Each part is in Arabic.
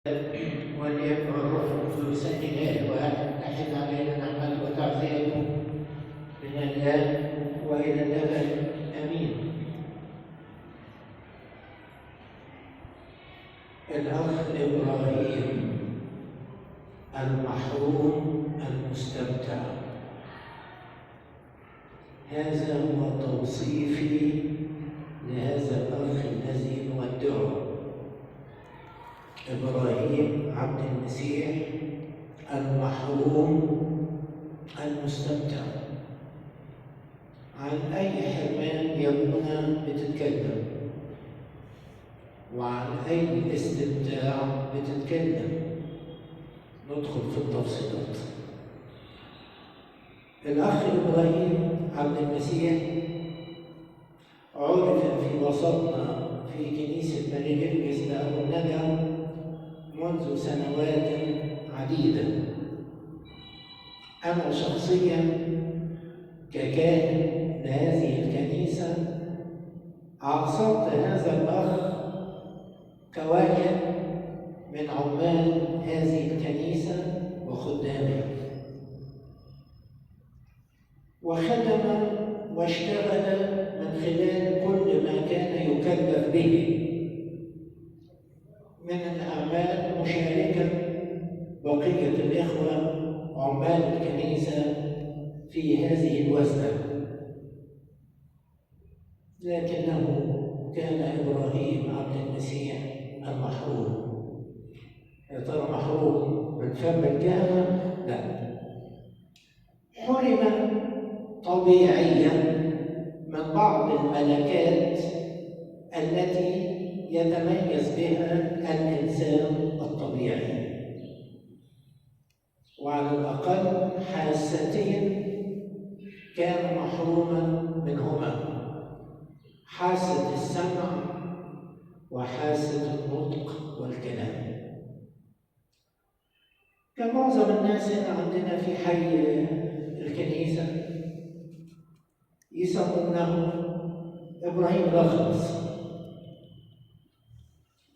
وليكن الروح القدس إله واحد أحد علينا نعمته وتعزيته من الآن وإلى الأبد آمين. الأخ إبراهيم المحروم المستمتع، هذا هو توصيفي لهذا الأخ الذي نودعه. إبراهيم عبد المسيح المحروم المستمتع. عن أي حرمان يبونا بتتكلم، وعن أي استمتاع بتتكلم. ندخل في التفصيلات. الأخ إبراهيم عبد المسيح عرف في وسطنا في كنيسة ماري جرجس لأبو النجا منذ سنوات عديدة. أنا شخصياً ككاهن لهذه الكنيسة عاصرت هذا الأخ كواحد من عمال هذه الكنيسة وخدامها، وخدم واشتغل من خلال كل ما كان يكلف به من الأعمال، مشاركا بقية الإخوة عمال الكنيسة في هذه الوزنة. لكنه كان إبراهيم عبد المسيح المحروم. يا ترى محروم من فم الكهنة؟ لا، حرم طبيعيا من بعض الملكات التي يتميز بها الإنسان الطبيعي، وعلى الأقل حاستين كان محروما منهما: حاسة السمع وحاسة النطق والكلام. كمعظم الناس عندنا في حي الكنيسة يسمونه إبراهيم الأخرس.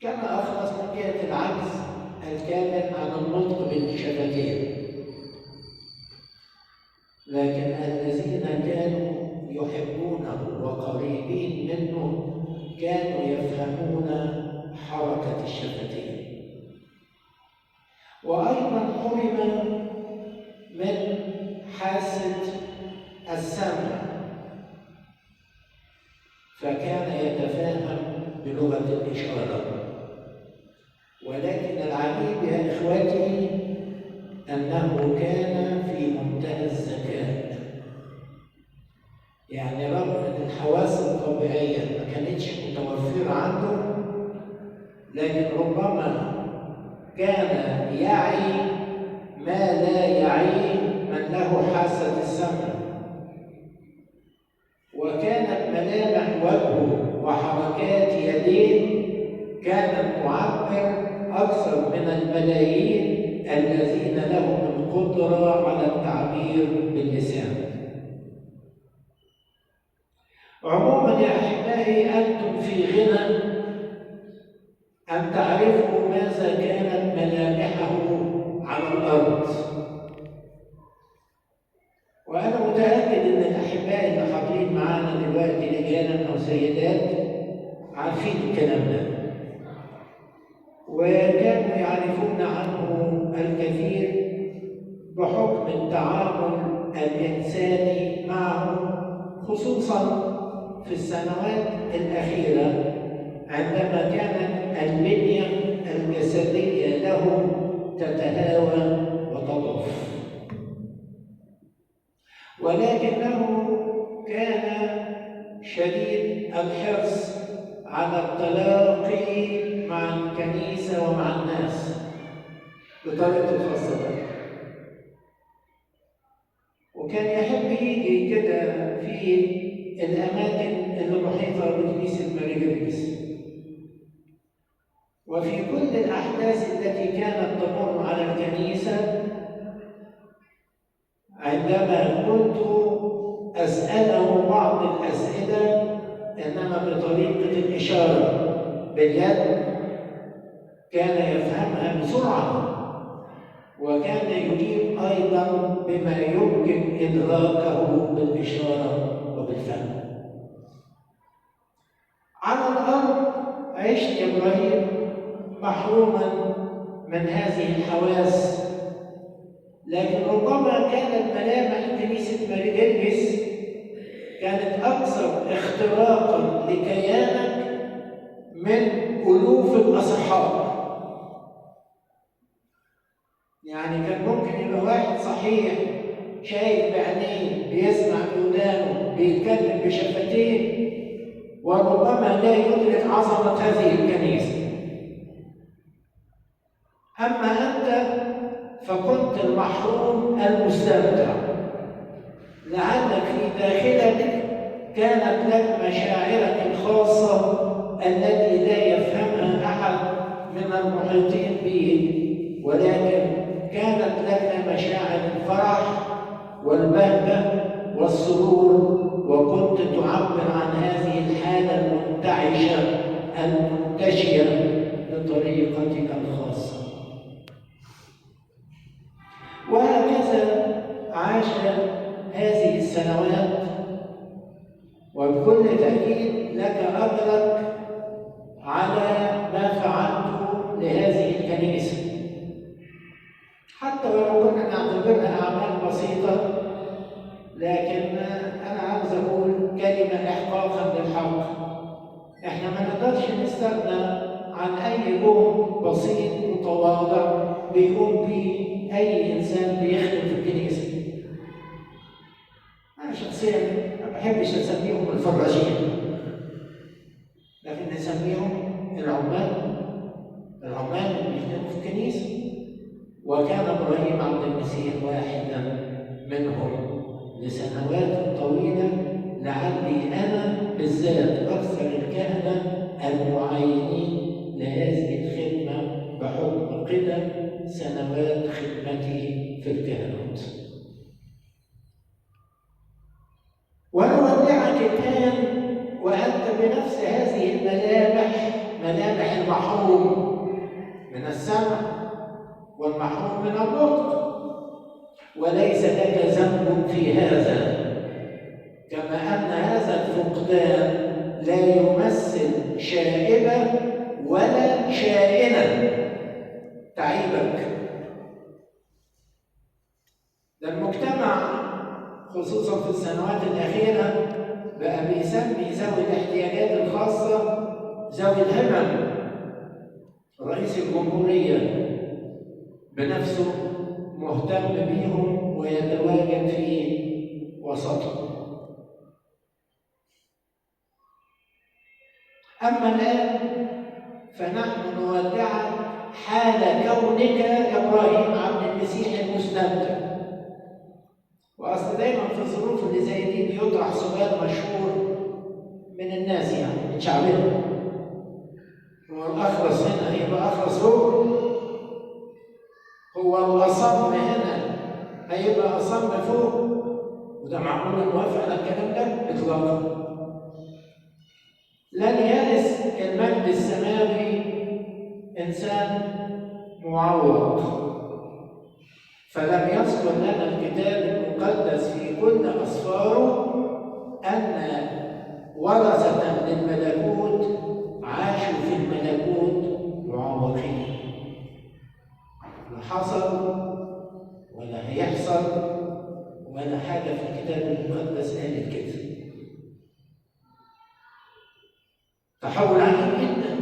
كان أخرس من جهة العجز الكامل عن النطق بالشفتين، لكن الذين كانوا يحبونه وقريبين منه كانوا يفهمون حركة الشفتين. وأيضا حرم من حاسة السمع، فكان يتفاهم بلغة الإشارة. ولكن العجيب يا إخوتي أنه كان في منتهى الذكاء. يعني رغم أن الحواس الطبيعية ما كانتش متوفرة عنده، لكن ربما كان يعي ما لا يعيه من له حاسة السمع. وكانت ملامح وجهه وحركات يديه كانت تعبر أكثر من الملايين الذين لهم القدرة على التعبير باللسان. عموما يا أحبائي، أنتم في غنى أن تعرفوا ماذا كانت ملامحه على الأرض. وأنا متأكد أن الأحباء اللي حاضرين معانا دلوقتي رجالا أو سيدات عارفين الكلام ده، وكانوا يعرفون عنه الكثير بحكم التعامل الإنساني معه، خصوصاً في السنوات الأخيرة عندما كانت البنية الجسدية له تتهاوى وتضعف. ولكنه كان شديد الحرص على التلاقي مع الكنيسة ومع الناس بطريقة خاصة، وكان يحب يجي كده في الأماكن المحيطة بكنيسة ماري جرجس. وفي كل الأحداث التي كانت تمر على الكنيسة عندما كنت أسأله بعض الأسئلة، إنما بطريقة الإشارة باليد، كان يفهمها بسرعة، وكان يجيب أيضا بما يمكن إدراكه بالإشارة وبالفهم. على الأرض عشت يا إبراهيم محروما من هذه الحواس، لكن ربما كانت ملامح كنيسة ماري جرجس كانت أكثر اختراقا لكيانك من ألوف الأصحاب. يعني كان ممكن يبقى واحد صحيح شايف بعينيه، بيسمع بودانه، بيتكلم بشفتيه، وربما لا يدرك عظمة هذه الكنيسة. أما أنت فكنت المحروم المستمتع، لعلك في داخلك كانت لك مشاعرك الخاصة التي لا يفهمها أحد من المحيطين به، ولكن كانت لك مشاعر الفرح والبهجة والسرور، وكنت تعبر عن هذه الحالة المنتعشة المنتشية بطريقتك الخاصة. وهكذا عاش هذه السنوات، وبكل تأكيد لك أجرك على ما فعلته لهذه الكنيسة، حتى ولو كنا نعتبرها أعمال بسيطة، لكن أنا عاوز أقول كلمة إحقاقا للحق. إحنا ما نقدرش نستغنى عن أي جهد بسيط متواضع بيقوم به أي إنسان بيخدم في الكنيسة. أنا شخصياً ما بحبش أسميهم الفراجين، لكن نسميهم العمال اللي بيخدموا في الكنيسة. وكان إبراهيم عبد المسيح واحداً منهم لسنوات طويلة، لعلي أنا بالذات أكثر الكهنة المعينين لهذه الخدمة بحكم قدم سنوات خدمتي في الكهنوت. ونودعك الآن وأنت بنفس هذه الملامح، ملامح المحروم من السمع والمحروم من النطق، وليس لك ذنب في هذا، كما أن هذا الفقدان لا يمثل شائبة ولا شائنة تعيبك. ده المجتمع خصوصا في السنوات الأخيرة بقى بيسمي ذوي الاحتياجات الخاصة ذوي الهمم. رئيس الجمهورية بنفسه مهتم بيهم ويتواجد في وسطهم. أما الآن فنحن نودعك حال كونك إبراهيم عبد المسيح المستمتع. وأصل دايما في الظروف اللي زي دي بيطرح سؤال مشهور من الناس، يعني من شعبنا: هو الأخرس هنا هيبقى أخرس فوق؟ هو الأصم هنا هيبقى أصم فوق؟ وده معقول نوافق على الكلام ده؟ إطلاقا. لن يرث المجد السماوي إنسان معوض، فلم يذكر لنا الكتاب المقدس في كل أسفاره أن ورثة للملكوت عاشوا في الملكوت معوقين. لا حصل ولا هيحصل ولا حاجة في الكتاب المقدس قالت كده. تحول عجيب جدا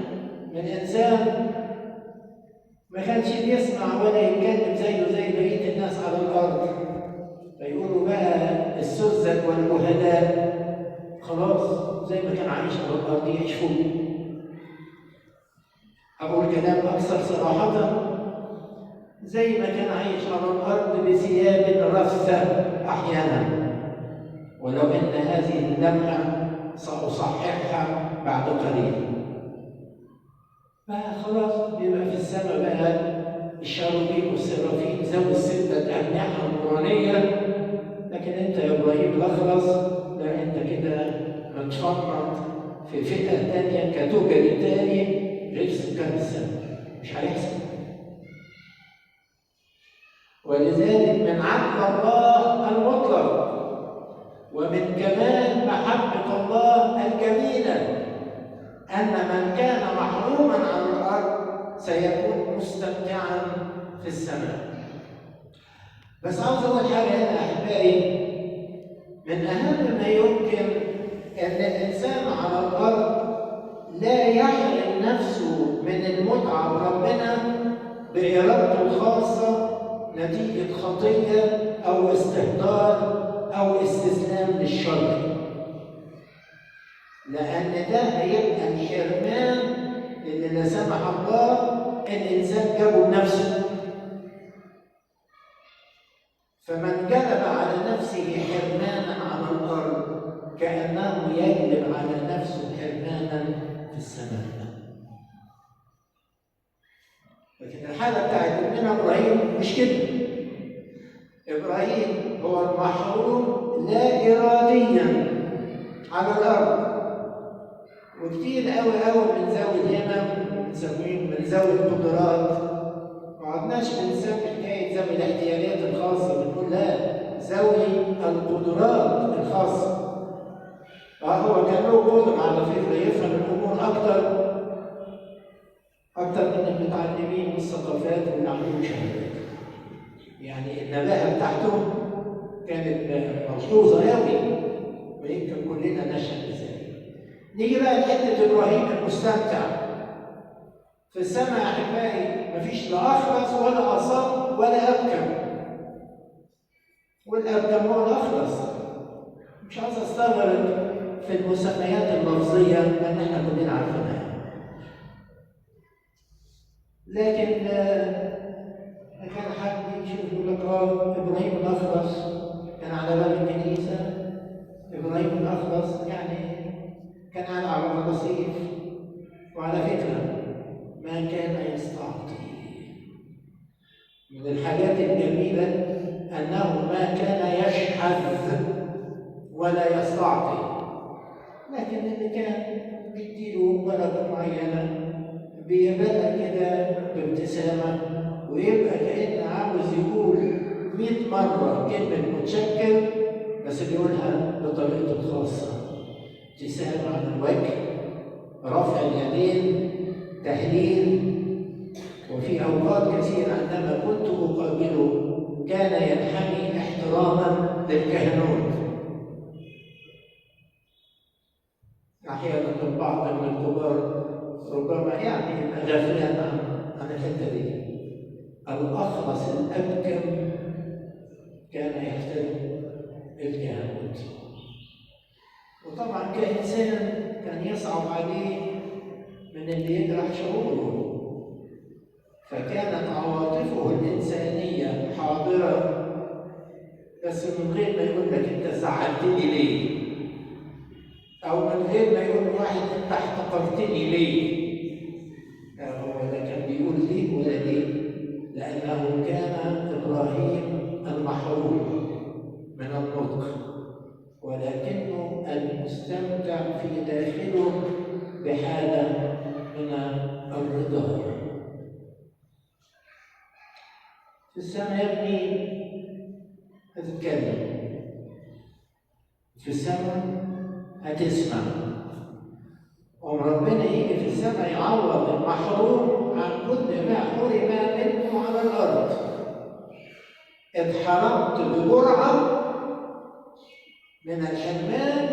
من إنسان ما كانش بيسمع ولا يتكلم زي بقية الناس على الأرض، فيقولوا بقى السذج والجهلاء خلاص زي ما كان عايش على الأرض يعيش فوق. أقول كلام أكثر صراحة: زي ما كان عايش على الأرض بثياب رثة أحيانا، ولو أن هذه اللمحة سأصححها بعد قليل. فخلاص بيبقى في السماء بقى الشاروبين والسرافين ذوي الستة أجنحة النورانية، لكن أنت يا إبراهيم الأخرس لا، أنت كده متفنط في فئة تانية كاتوجري تاني غير سكان السماء. مش هيحصل. ولذلك من عدل الله المطلق ومن كمال محبة الله الجميلة أن من كان محروما عن الأرض سيكون مستمتعا في السماء. بس عاوز أقول حاجة هنا أحبائي، من أهم ما يمكن أن الإنسان على الأرض لا يحرم نفسه من المتعة بربنا بإرادته الخاصة نتيجة خطية أو استهتار أو استسلام للشر، لأن ده هيبقى الحرمان اللي لا سمح الله الإنسان جابه بنفسه. فمن جلب على نفسه حرمانا على الأرض كأنه يجلب على نفسه حرمانا في السماء. لكن الحالة بتاعت ابننا إبراهيم مش كده. إبراهيم هو المحروم لا إراديا على الأرض، وكتير قوي من ذوي الهمم من ذوي القدرات ما عدناش بنسمي حكاية ذوي الاحتياجات الخاصة، بنقول لا، ذوي القدرات الخاصة. هو كان له قدرة على فكرة يفهم الأمور أكتر من المتعلمين والثقافات واللي عملوا شهادات. يعني النباهة بتاعتهم كانت ملحوظة قوي، ويمكن كلنا نشهد بذلك. نيجي بقى لحتة إبراهيم المستمتع في السماء يا أحبائي. مفيش لا أخلص ولا أصم ولا أبكم، والأبكم هو الأخلص. مش عايز أستغرب في المسميات اللفظية لأن إحنا كلنا عارفينها، لكن كان حد يشوف يقول لك إبراهيم الأخلص كان على باب الكنيسة، إبراهيم الأخلص يعني كان على الرصيف. وعلى فكرة ما كان يستعطي. من الحاجات الجميلة أنه ما كان يشحذ ولا يستعطي، لكن اللي كان بيديله بركة معينة بيبقى كده بابتسامة، ويبقى كأنه عاوز يقول 100 مرة كلمة متشكر، بس بيقولها بطريقته الخاصة. ابتسامة على الوجه، رفع اليدين، تهليل. وفي أوقات كثيرة عندما كنت أقابله كان ينحني احتراما للكهنوت. أحيانا البعض من الكبار ربما يعني غافلان عن الحتة دي. الأخلص الأبكم كان يحترم الكهنوت، وطبعا كإنسان كان يصعب عليه من اللي يجرح شعوره، فكانت عواطفه الإنسانية حاضرة، بس من غير ما يقول لك أنت زعلتني ليه، أو من غير ما يقول واحد أنت احتقرتني ليه. هو لا كان بيقول ليه ولا ليه، لأنه كان إبراهيم المحروم من النطق، ولكنه المستمتع في داخله بحالة من الرضا. في السماء يا ابني هتتكلم، في السماء هتسمع، وربنا يجي في السماء يعوض المحروم عن كل ما حرم منه على الأرض. اتحرمت بجرعة من الحرمان،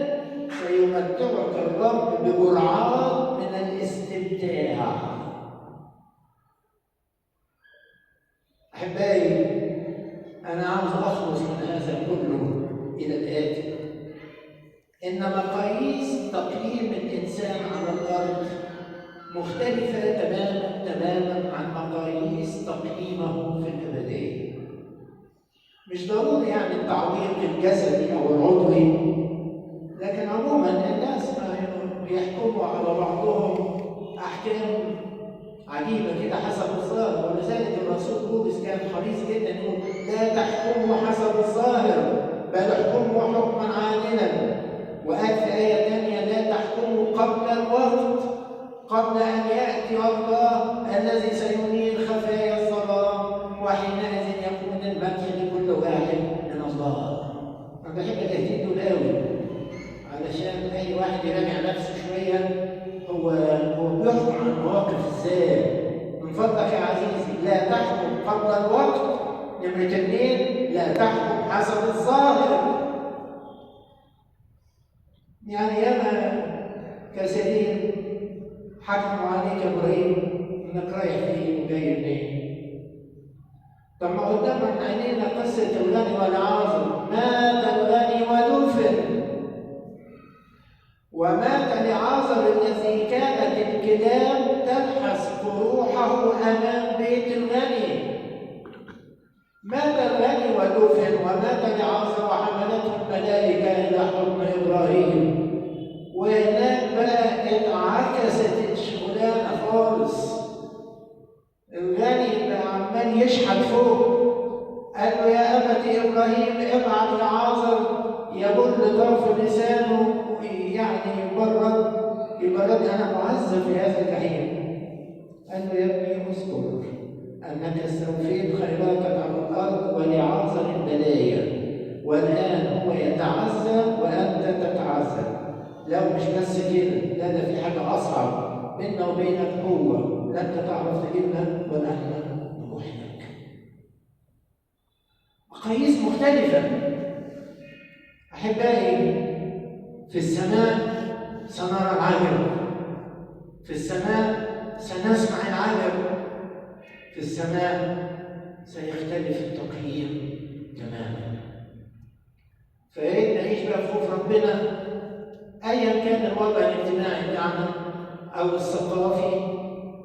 سيمتعك الرب بجرعات من الاستمتاع. أحبائي، أنا عاوز أخلص من هذا كله إلى الآتي: إن مقاييس تقييم الإنسان على الأرض مختلفة تماماً عن مقاييس تقييمه في الأبدية. مش ضروري يعني التعويق الجسدي أو العضوي، لكن عموماً الناس بيحكموا على بعضهم أحكام عجيبة كده حسب الظاهر. ولذلك الرسول بولس كان حريص جدا يقول: لا تحكموا حسب الظاهر بل احكموا حكما عادلا. وقال في آية ثانية: لا تحكموا قبل الوقت، قبل أن يأتي الله الذي سينير خفايا الظلام، وحينئذ يكون المدح لكل واحد من الله. أنا بحب الآيتين دول قوي، علشان أي واحد يراجع نفسه شوية. هو بيحكم عن مواقف إزاي. من فضلك يا عزيزي لا تحكم قبل الوقت. نمرة 2 لا تحكم حسب الظاهر. يعني ياما كثيرين حكموا عليك يا ابراهيم انك رايح فين وجاي منين. طب ما قدام عينينا قصه الغني والعازر، مات الغني ودفن، ومات لعازر الذي كانت الكلاب تلحس قروحه امام بيت الغني. مات الغني ودفن، ومات لعازر وحملته الملائكه الى حضن ابراهيم. وهناك بقى انعكست الشغلانه خالص. الغني بقى عمال يشحت فوق، قال له يا ابت ابراهيم ابعت لعازر يبل طرف لسانه يعني يبرد انا معذب في هذا الجحيم. قال له يا ابني اذكر انك استوفيت خيراتك على الارض ولعازر البلايا، والان هو يتعزى وانت تتعزى. لو مش بس كده، ده في حاجه اصعب بيننا وبينك، هو لا انت تعرف تجيبنا ولا احنا نروح لك. مقاييس مختلفه. احبائي، في السماء سنرى العجب، في السماء سنسمع العجب، في السماء سيختلف التقييم تماما. فيا ريت نعيش بقى في خوف ربنا ايا كان الوضع الاجتماعي بتاعنا او الثقافي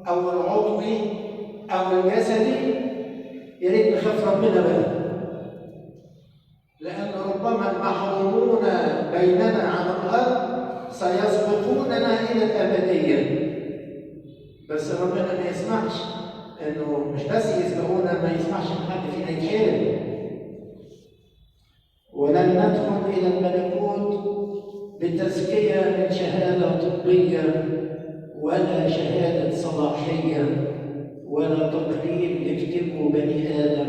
او العضوي او الجسدي. يا ريت نخاف ربنا بقى، لان ربما المحرومون بيننا على الارض سيسبقوننا الى الابديه. بس ربنا ما يسمحش انه مش بس يسبقونا، ما يسمحش ان حد فينا يتحرم. ولن ندخل الى الملكوت بالتزكيه من شهاده طبيه ولا شهاده صلاحيه ولا تقرير يكتبه بني ادم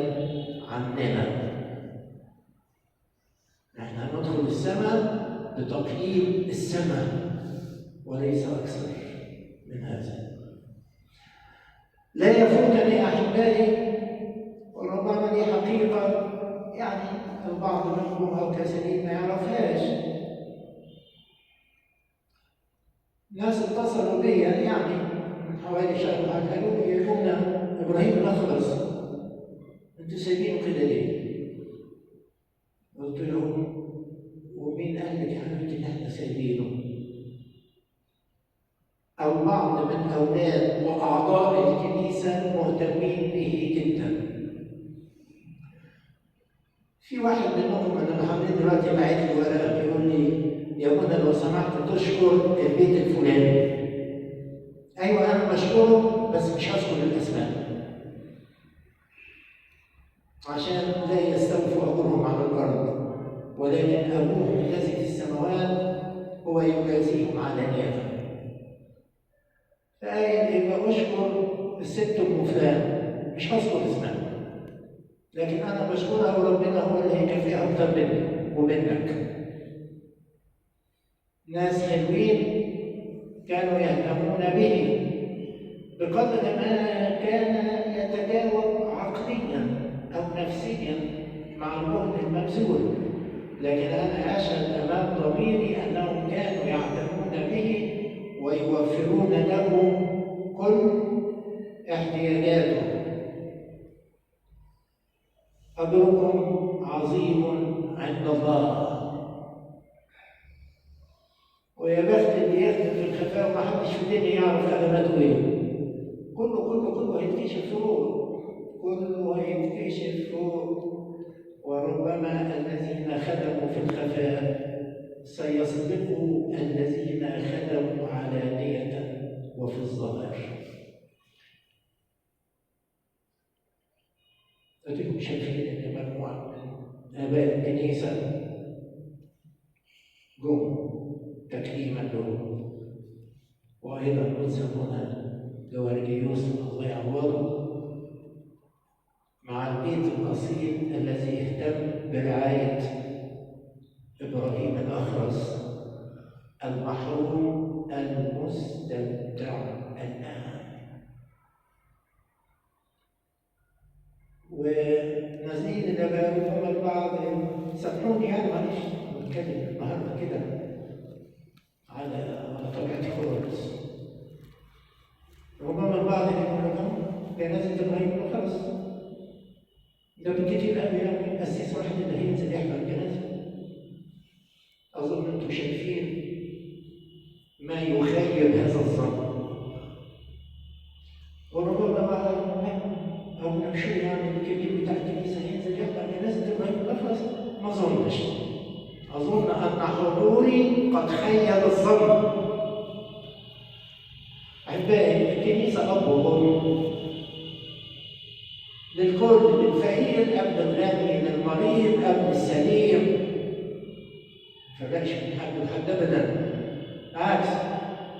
عننا. احنا هندخل السماء بتقييم السماء وليس اكثر من هذا. لا يفوتني احبائي، وربما دي حقيقه يعني البعض منكم او كثيرين ما يعرفهاش. ناس اتصلوا بي يعني من حوالي شهر قالوا لي يا ابونا ابراهيم الاخرس انتوا سايبينه كده ليه؟ قلت لهم ومين قال لك يا حبيبتي ان احنا سايبينه؟ او بعض من اولاد واعضاء الكنيسه مهتمين به جدا. في واحد منهم انا محمد دلوقتي باعت لي ورقه بيقول لي يا ابونا لو سمحت تشكر البيت الفلاني. ايوه انا بشكره بس مش هذكر الاسماء عشان لا يستوفوا اجورهم على الارض، ولكن ابوهم الذي في السماوات هو يجازيهم علانيه. فقال يبقى اشكر الست ام فلان، مش هذكر اسمها، لكن انا بشكرها وربنا هو اللي هيكافئها اكتر مني ومنك. ناس حلوين كانوا يهتمون به بقدر ما كان يتجاوب عقليا او نفسيا مع الجهد المبذول، لكن انا اشهد امام ضميري انهم كانوا يعتنون به ويوفرون له كل احتياجاته. أجركم عظيم عند الله، ويا بخت اللي يخدم في الخفاء وما حدش في الدنيا يعرف خدماته ايه. كله هيتكشف فوق، كله هيتكشف فوق. وربما الذين خدموا في الخفاء سيسبقوا الذين خدموا علانية وفي الظاهر. أديكم شايفين إن مجموعة من آباء الكنيسة جم تكريما له وأيضا قدس أبونا جوارجيوس الله يعوضه مع البيت الأصيل الذي اهتم برعاية إبراهيم الأخرس المحروم المستمتع الآن. ونزيد الآباء ربما البعض سامحوني يعني معلش بتكلم النهارده كده على طبيعتي خالص. ربما البعض يقول لكم جنازة إبراهيم خلاص ده بالكتير قوي يعني أسيس واحد اللي هينزل يحضر الجنازة. أظن أنتم شايفين ما يخيب هذا الظن. وربما أو نمشي يعني الكبير بتاع الكنيسة ينزل يحضر جنازة إبراهيم الأخرس، ما أظنش. أظن أن حضوري قد خيب الظن. أحبائي الكنيسة أب وأم للكل، للفقير قبل الغني، للمريض قبل السليم. فبقاش من حد لحد أبدا. عكس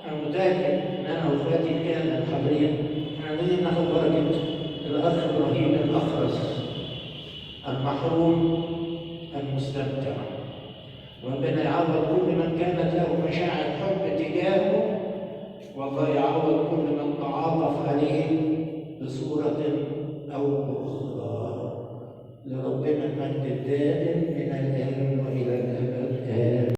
أنا متأكد إن أنا وإخواتي كان الحاضرين إحنا عايزين ناخد بركة الأخ إبراهيم الأخرس المحروم المستمتع. ربنا يعوض كل من كانت له مشاعر حب تجاهه، والله يعوض كل من تعاطف عليه بصورة أو بأخرى. لربنا المجد الدائم من الآن